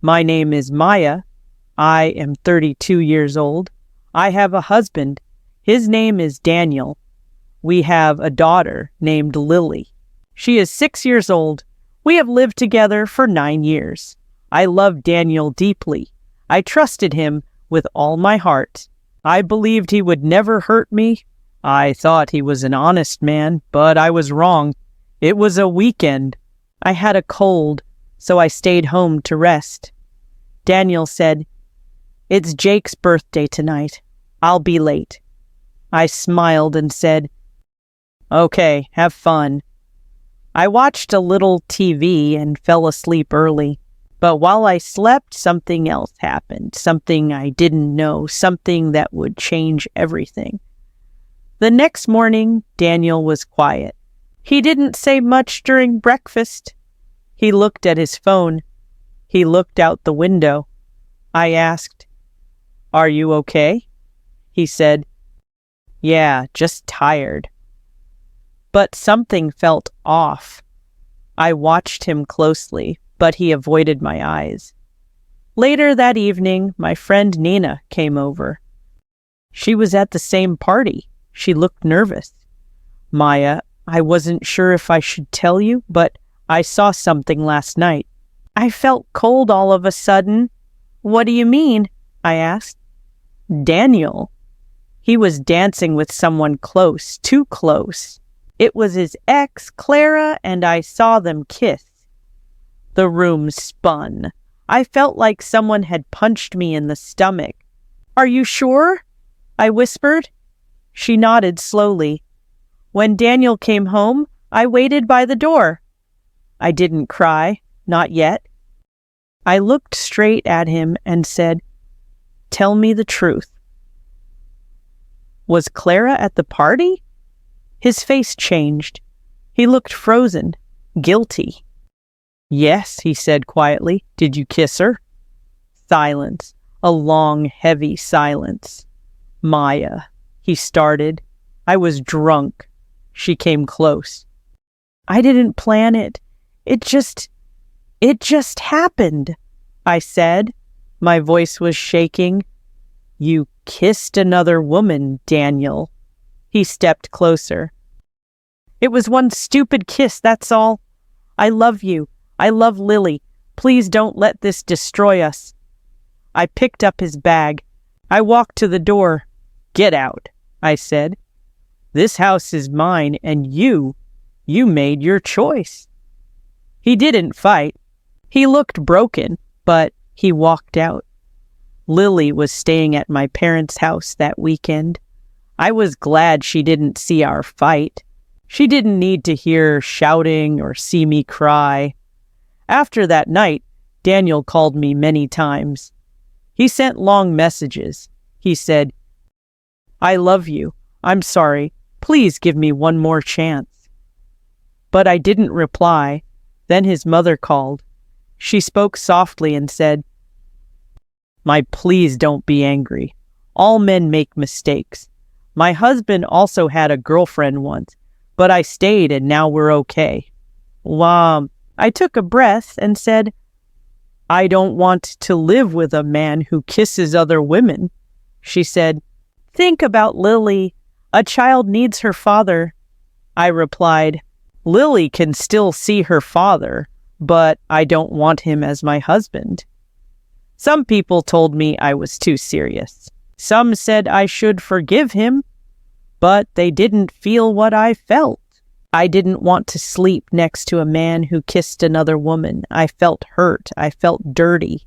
My name is Maya. I am 32 years old. I have a husband. His name is Daniel. We have a daughter named Lily. She is 6 years old. We have lived together for 9 years. I love Daniel deeply. I trusted him with all my heart. I believed he would never hurt me. I thought he was an honest man, but I was wrong. It was a weekend. I had a cold, so I stayed home to rest. Daniel said, "It's Jake's birthday tonight. I'll be late." I smiled and said, "Okay, have fun." I watched a little TV and fell asleep early. But while I slept, something else happened, something I didn't know, something that would change everything. The next morning, Daniel was quiet. He didn't say much during breakfast. He looked at his phone. He looked out the window. I asked, "Are you okay?" He said, "Yeah, just tired." But something felt off. I watched him closely, but he avoided my eyes. Later that evening, my friend Nina came over. She was at the same party. She looked nervous. "Maya, I wasn't sure if I should tell you, but I saw something last night." I felt cold all of a sudden. "What do you mean?" I asked. "Daniel. He was dancing with someone close, too close. It was his ex, Clara, and I saw them kiss." The room spun. I felt like someone had punched me in the stomach. "Are you sure?" I whispered. She nodded slowly. When Daniel came home, I waited by the door. I didn't cry, not yet. I looked straight at him and said, "Tell me the truth. Was Clara at the party?" His face changed. He looked frozen, guilty. "Yes," he said quietly. "Did you kiss her?" Silence, a long, heavy silence. "Maya," he started. I was drunk. She came close. "I didn't plan it. It just happened," I said. My voice was shaking. "You kissed another woman, Daniel." He stepped closer. "It was one stupid kiss, that's all. I love you. I love Lily. Please don't let this destroy us." I picked up his bag. I walked to the door. "Get out," I said. "This house is mine, and you made your choice." He didn't fight. He looked broken, but he walked out. Lily was staying at my parents' house that weekend. I was glad she didn't see our fight. She didn't need to hear shouting or see me cry. After that night, Daniel called me many times. He sent long messages. He said, "I love you. I'm sorry. Please give me one more chance." But I didn't reply. Then his mother called. She spoke softly and said, Please don't be angry. All men make mistakes. My husband also had a girlfriend once, but I stayed and now we're okay." I took a breath and said, "I don't want to live with a man who kisses other women." She said, "Think about Lily. A child needs her father." I replied, "Lily can still see her father, but I don't want him as my husband." Some people told me I was too serious. Some said I should forgive him, but they didn't feel what I felt. I didn't want to sleep next to a man who kissed another woman. I felt hurt. I felt dirty.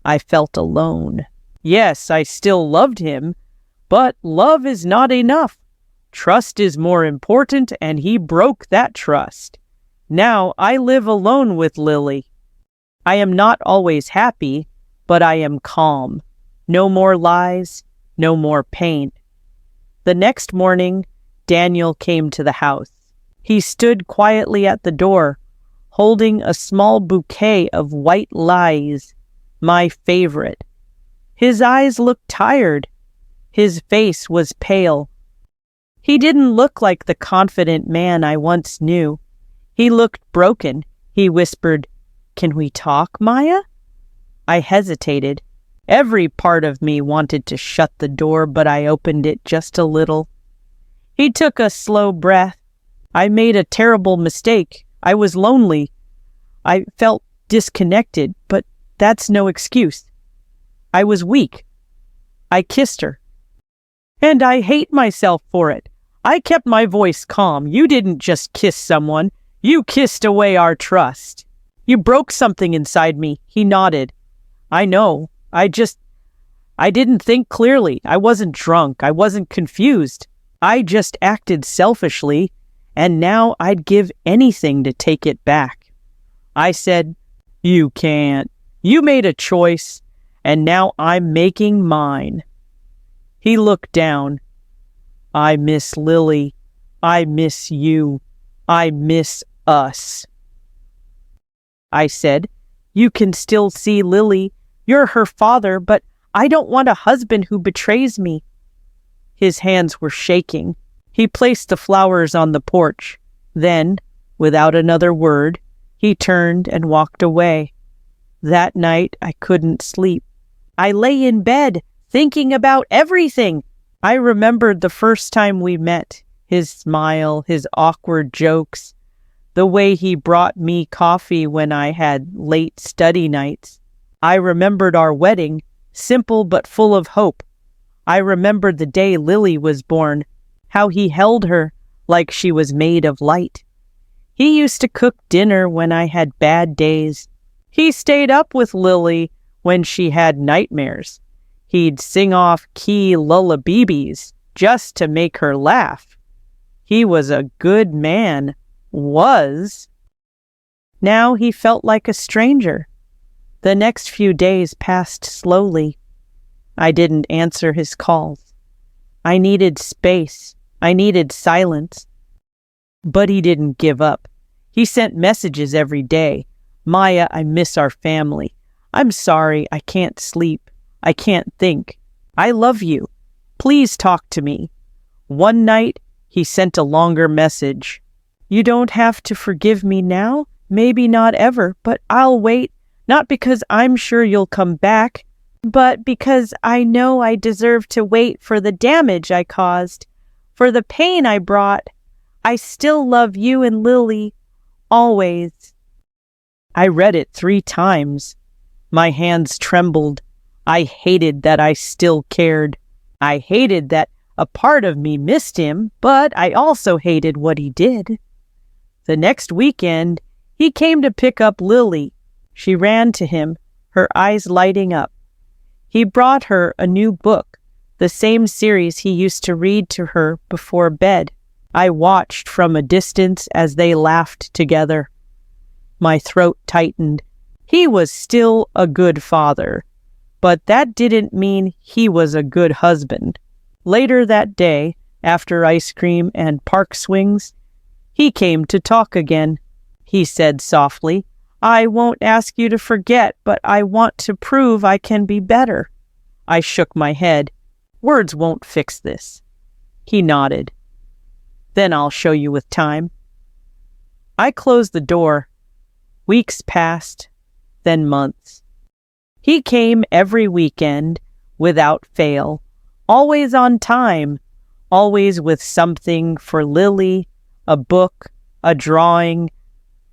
I felt alone. Yes, I still loved him, but love is not enough. Trust is more important, and he broke that trust. Now I live alone with Lily. I am not always happy, but I am calm. No more lies, no more pain. The next morning, Daniel came to the house. He stood quietly at the door, holding a small bouquet of white lies, my favorite. His eyes looked tired. His face was pale. He didn't look like the confident man I once knew. He looked broken. He whispered, "Can we talk, Maya?" I hesitated. Every part of me wanted to shut the door, but I opened it just a little. He took a slow breath. I made a terrible mistake. I was lonely. I felt disconnected, but that's no excuse. I was weak. I kissed her. And I hate myself for it. I kept my voice calm. You didn't just kiss someone. You kissed away our trust. You broke something inside me. He nodded. I know. I didn't think clearly. I wasn't drunk. I wasn't confused. I just acted selfishly, and now I'd give anything to take it back. I said, you can't. You made a choice, and now I'm making mine. He looked down. I miss Lily. I miss you. I miss us. I said, you can still see Lily. You're her father, but I don't want a husband who betrays me. His hands were shaking. He placed the flowers on the porch. Then, without another word, he turned and walked away. That night, I couldn't sleep. I lay in bed, thinking about everything. I remembered the first time we met, his smile, his awkward jokes, the way he brought me coffee when I had late study nights. I remembered our wedding, simple but full of hope. I remembered the day Lily was born, how he held her like she was made of light. He used to cook dinner when I had bad days. He stayed up with Lily when she had nightmares. He'd sing off-key lullabies just to make her laugh. He was a good man. Was. Now he felt like a stranger. The next few days passed slowly. I didn't answer his calls. I needed space. I needed silence. But he didn't give up. He sent messages every day. Maya, I miss our family. I'm sorry, I can't sleep. I can't think. I love you. Please talk to me. One night, he sent a longer message. You don't have to forgive me now, maybe not ever, but I'll wait, not because I'm sure you'll come back, but because I know I deserve to wait for the damage I caused, for the pain I brought. I still love you and Lily, always. I read it 3 times. My hands trembled. I hated that I still cared. I hated that a part of me missed him, but I also hated what he did. The next weekend, he came to pick up Lily. She ran to him, her eyes lighting up. He brought her a new book, the same series he used to read to her before bed. I watched from a distance as they laughed together. My throat tightened. He was still a good father, but that didn't mean he was a good husband. Later that day, after ice cream and park swings, he came to talk again. He said softly, I won't ask you to forget, but I want to prove I can be better. I shook my head. Words won't fix this. He nodded. Then I'll show you with time. I closed the door. Weeks passed, then months. He came every weekend, without fail, always on time, always with something for Lily, a book, a drawing,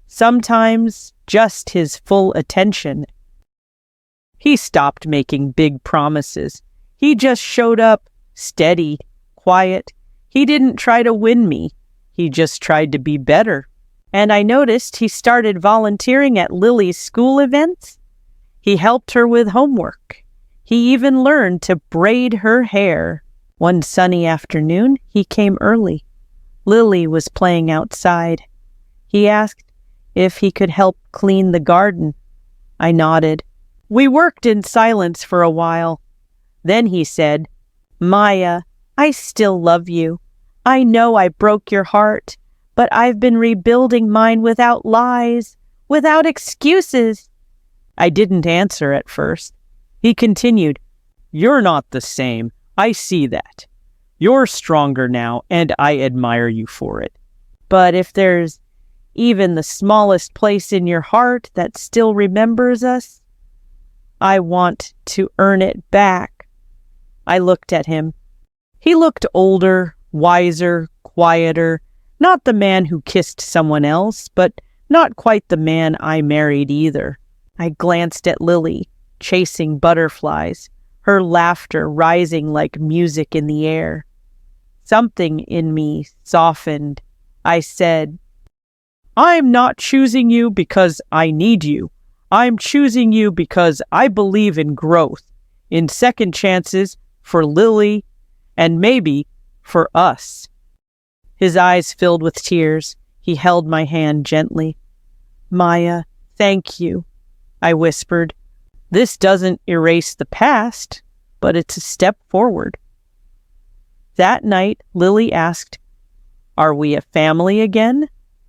sometimes just his full attention. He stopped making big promises. He just showed up, steady, quiet. He didn't try to win me. He just tried to be better. And I noticed he started volunteering at Lily's school events. He helped her with homework. He even learned to braid her hair. One sunny afternoon, he came early. Lily was playing outside. He asked if he could help clean the garden. I nodded. We worked in silence for a while. Then he said, Maya, I still love you. I know I broke your heart, but I've been rebuilding mine without lies, without excuses. I didn't answer at first. He continued, You're not the same. I see that. You're stronger now, and I admire you for it. But if there's even the smallest place in your heart that still remembers us, I want to earn it back. I looked at him. He looked older, wiser, quieter, not the man who kissed someone else, but not quite the man I married either. I glanced at Lily, chasing butterflies, her laughter rising like music in the air. Something in me softened. I said, "I'm not choosing you because I need you. I'm choosing you because I believe in growth, in second chances for Lily, and maybe for us." His eyes filled with tears. He held my hand gently. "Maya, thank you," I whispered. "This doesn't erase the past, but it's a step forward." That night, Lily asked, "Are we a family again?"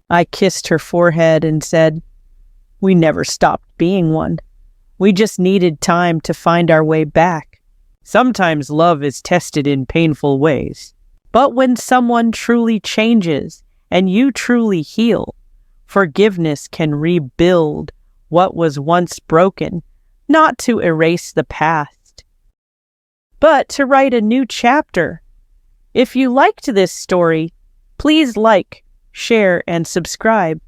I kissed her forehead and said, "We never stopped being one. We just needed time to find our way back. Sometimes love is tested in painful ways. But when someone truly changes and you truly heal, forgiveness can rebuild what was once broken, not to erase the past, but to write a new chapter. If you liked this story, please like, share, and subscribe.